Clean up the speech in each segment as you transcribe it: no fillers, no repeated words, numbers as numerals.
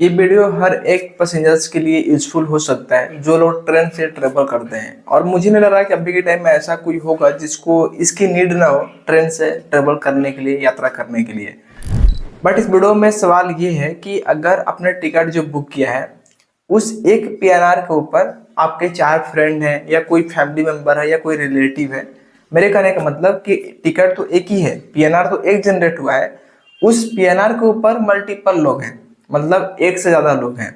ये वीडियो हर एक पैसेंजर्स के लिए यूजफुल हो सकता है जो लोग ट्रेन से ट्रेवल करते हैं। और मुझे नहीं लग रहा कि अभी के टाइम में ऐसा कोई होगा जिसको इसकी नीड ना हो ट्रेन से ट्रेवल करने के लिए, यात्रा करने के लिए। बट इस वीडियो में सवाल ये है कि अगर आपने टिकट जो बुक किया है उस एक पीएनआर के ऊपर आपके 4 फ्रेंड हैं या कोई फैमिली मेंबर है या कोई रिलेटिव है। मेरे कहने का मतलब कि टिकट तो एक ही है, पीएनआर तो एक जनरेट हुआ है, उस पीएनआर के ऊपर मल्टीपल लोग हैं, मतलब एक से ज्यादा लोग हैं।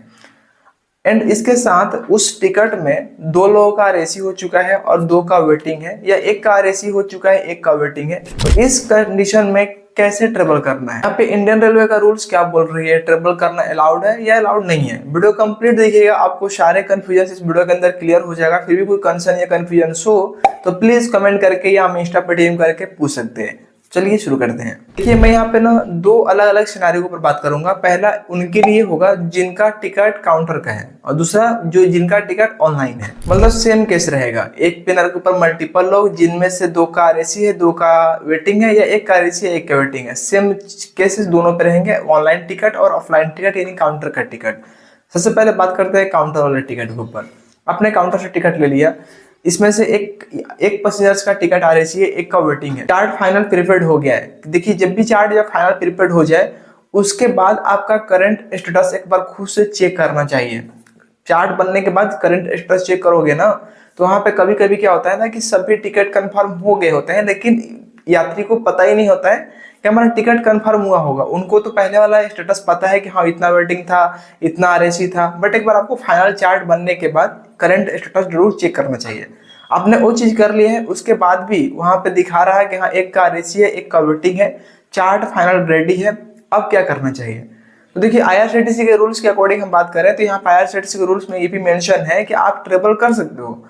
एंड इसके साथ उस टिकट में 2 लोगों का आरएसी हो चुका है और 2 का वेटिंग है, या एक का आरएसी हो चुका है, एक का वेटिंग है। तो इस कंडीशन में कैसे ट्रेवल करना है, यहाँ पे इंडियन रेलवे का रूल्स क्या बोल रही है, ट्रेवल करना अलाउड है या अलाउड नहीं है। वीडियो कंप्लीट देखिएगा, आपको सारे कंफ्यूजन इस वीडियो के अंदर क्लियर हो जाएगा। फिर भी कोई कंसर्न या कंफ्यूजन हो तो प्लीज कमेंट करके या हम इंस्टा पे डीएम करके पूछ सकते हैं। चलिए शुरू करते हैं। देखिए, मैं यहाँ पे ना 2 अलग अलग सिनारियों के ऊपर बात करूंगा। पहला उनके लिए होगा जिनका टिकट काउंटर का है, और दूसरा जो जिनका टिकट ऑनलाइन है। मतलब सेम केस रहेगा, एक पिनर के ऊपर मल्टीपल लोग जिनमें से 2 का आरएसी है, 2 का वेटिंग है, या एक का आरएसी है, एक का वेटिंग है। सेम केसेस दोनों पे रहेंगे, ऑनलाइन टिकट और ऑफलाइन टिकट यानी काउंटर का टिकट। सबसे पहले बात करते हैं काउंटर वाले टिकट के ऊपर। आपने काउंटर से टिकट ले लिया, इसमें से एक पैसेंजर्स का टिकट आरएसी है, एक का वेटिंग है। चार्ट फाइनल प्रीपेड हो गया है। देखिए, जब भी चार्ट या फाइनल प्रीपेड हो जाए उसके बाद आपका करंट स्टेटस एक बार खुद से चेक करना चाहिए। चार्ट बनने के बाद करंट स्टेटस चेक करोगे ना, तो वहां पे कभी कभी क्या होता है ना कि सभी टिकट कंफर्म हो गए होते हैं, लेकिन यात्री को पता ही नहीं होता है कि हमारा टिकट कंफर्म हुआ होगा। उनको तो पहले वाला स्टेटस पता है कि हाँ इतना वेटिंग था, इतना आरएसी था, बट एक बार आपको फाइनल चार्ट बनने के बाद करंट स्टेटस जरूर चेक करना चाहिए। आपने वो चीज कर ली है, उसके बाद भी वहां पे दिखा रहा है कि हाँ एक का आरएसी है, एक का वेटिंग है, चार्ट फाइनल रेडी है, अब क्या करना चाहिए। तो देखिए, आईआरसीटीसी के रूल्स के अकॉर्डिंग हम बात करें तो यहाँ पे आईआरसीटीसी के रूल्स में ये भी मेंशन है कि आप ट्रेवल कर सकते हो।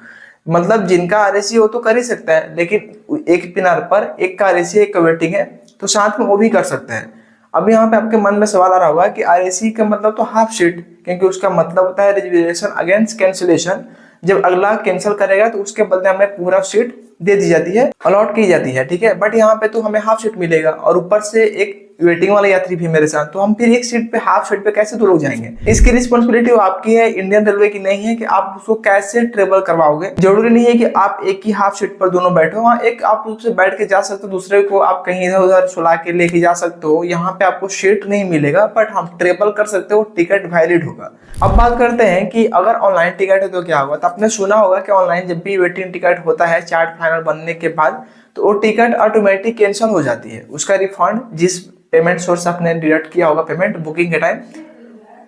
मतलब जिनका आरएसी हो तो कर ही सकता है, लेकिन एक पिनर पर एक का आरएसी एक का वेटिंग है तो साथ में वो भी कर सकते हैं। अब यहाँ पे आपके मन में सवाल आ रहा होगा कि आरएसी का मतलब तो हाफ सीट, क्योंकि उसका मतलब होता है रिजर्वेशन अगेंस्ट कैंसिलेशन। जब अगला कैंसिल करेगा तो उसके बदले हमें पूरा सीट दे दी जाती है, अलॉट की जाती है, ठीक है। बट यहाँ पे तो हमें हाफ सीट मिलेगा और ऊपर से एक वेटिंग वाला यात्री भी मेरे साथ, तो हम फिर एक सीट पे हाफ सीट पे कैसे 2 लोग जाएंगे। इसकी रिस्पॉन्सिबिलिटी आपकी है, इंडियन रेलवे की नहीं है कि आप उसको कैसे ट्रेवल करवाओगे। जरूरी नहीं है कि आप एक ही हाफ सीट पर दोनों बैठो, हाँ एक आप उससे बैठ के जा सकते हो, दूसरे को आप कहीं इधर उधर सुला के लेके जा सकते हो। यहाँ पे आपको सीट नहीं मिलेगा बट हम ट्रेवल कर सकते हो, टिकट वैलिड होगा। अब बात करते हैं कि अगर ऑनलाइन टिकट है तो क्या होगा। तो आपने सुना होगा कि ऑनलाइन जब भी वेटिंग टिकट होता है चार्ट फाइनल बनने के बाद, तो वो टिकट ऑटोमेटिक कैंसिल हो जाती है। उसका रिफंड जिस पेमेंट सोर्स आपने डिडक्ट किया होगा पेमेंट बुकिंग के टाइम,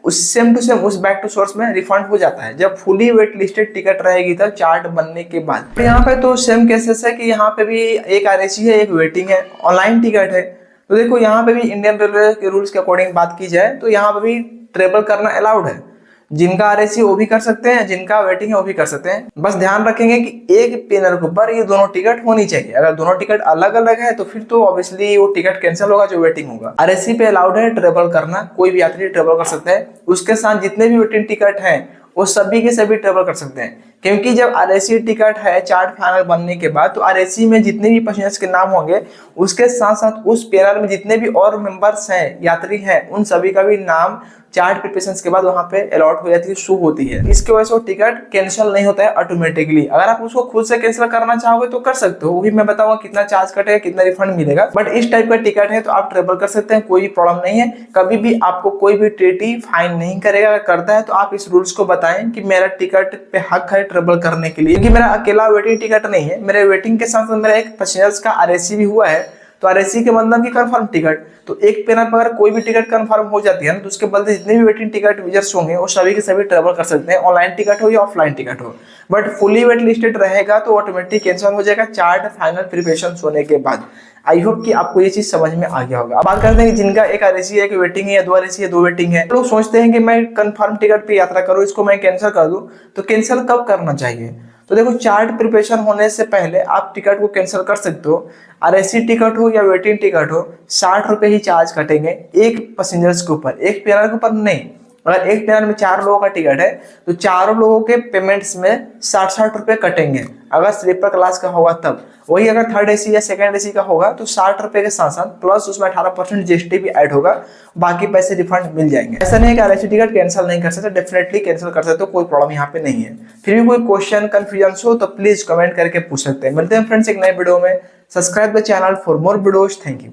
उस सेम टू सेम उस बैक टू सोर्स में रिफंड हो जाता है जब फुली वेट लिस्टेड टिकट रहेगी तब चार्ट बनने के बाद। तो यहाँ पे तो सेम केसेस है कि यहाँ पे भी एक आरएसी है, एक वेटिंग है, ऑनलाइन टिकट है। तो देखो, यहाँ पे भी इंडियन रेलवे के रूल्स के अकॉर्डिंग बात की जाए तो यहाँ पे भी ट्रेवल करना अलाउड है। जिनका आरएसी वो भी कर सकते हैं, जिनका वेटिंग है वो भी कर सकते हैं। बस ध्यान रखेंगे कि एक पिनर के ऊपर ये दोनों टिकट होनी चाहिए। अगर दोनों टिकट अलग अलग है तो फिर तो ऑब्वियसली वो टिकट कैंसिल होगा जो वेटिंग होगा। आरएसी पे अलाउड है ट्रेवल करना, कोई भी यात्री ट्रेवल कर सकता है। उसके साथ जितने भी वेटिंग टिकट हैं वो सभी के सभी ट्रेवल कर सकते हैं, क्योंकि जब आरएसी टिकट है चार्ट फाइनल बनने के बाद तो आरएसी में जितने भी पैसेंजर्स के नाम होंगे उसके साथ साथ उस पैनल में जितने भी और मेंबर्स हैं, यात्री हैं, उन सभी का भी नाम चार्ट प्रिपरेशन के बाद वहां पे अलॉट हो जाती है, शो होती है। इसकी वजह से वो टिकट कैंसिल नहीं होता है ऑटोमेटिकली। अगर आप उसको खुद से कैंसिल करना चाहोगे तो कर सकते हो, वो भी मैं बताऊंगा कितना चार्ज कटेगा, कितना रिफंड मिलेगा। बट इस टाइप का टिकट है तो आप ट्रेवल कर सकते हैं, कोई प्रॉब्लम नहीं है। कभी भी आपको कोई भी टीटी फाइन नहीं करेगा। अगर करता है तो आप इस रूल्स को बताएं कि मेरा टिकट पे हक है ट्रेवल करने के लिए, क्योंकि मेरा अकेला वेटिंग टिकट नहीं है, मेरे वेटिंग के साथ साथ मेरा एक पैसेंजर्स का आरएसी भी हुआ है। तो आरएसी के मतलब की कंफर्म टिकट, तो एक पेनर पर अगर कोई भी टिकट कंफर्म हो जाती है ना तो उसके बदले जितने भी वेटिंग टिकट यूजर्स होंगे वो सभी के सभी ट्रेवल कर सकते हैं, ऑनलाइन टिकट हो या ऑफलाइन टिकट हो। बट फुली वेट लिस्टेड रहेगा तो ऑटोमेटिक कैंसिल हो जाएगा चार्ट फाइनल प्रिपरेशन होने के बाद। आई होप कि आपको ये चीज समझ में आ गया होगा। अब बात करते हैं कि जिनका एक आरएसी है, एक वेटिंग है, या 2 आरएसी है, 2 वेटिंग है। लोग सोचते हैं कि मैं कंफर्म टिकट पे यात्रा करूं, इसको मैं कैंसिल कर दूं। तो कैंसिल कब करना चाहिए? तो देखो, चार्ट प्रिपरेशन होने से पहले आप टिकट को कैंसिल कर सकते हो। आरएसी टिकट हो या वेटिंग टिकट हो, 60 रुपए ही चार्ज कटेंगे एक पैसेंजर्स के ऊपर, एक पेयर के ऊपर नहीं। अगर एक ट्रेन में 4 लोगों का टिकट है तो चारों लोगों के पेमेंट्स में 60-60 रुपए कटेंगे, अगर स्लीपर क्लास का होगा तब। वही अगर थर्ड एसी या सेकंड एसी का होगा तो 60 रुपए के साथ साथ प्लस उसमें 18% जीएसटी भी ऐड होगा, बाकी पैसे रिफंड मिल जाएंगे। ऐसा नहीं है कि आरएसी टिकट कैंसिल नहीं कर सकते, डेफिनेटली कैंसिल कर सकते हो, कोई प्रॉब्लम यहाँ पे नहीं है। फिर भी कोई क्वेश्चन कंफ्यूजन हो तो प्लीज कमेंट करके पूछ सकते हैं। मिलते हैं फ्रेंड्स एक नए वीडियो में। Subscribe the channel for more videos. Thank you.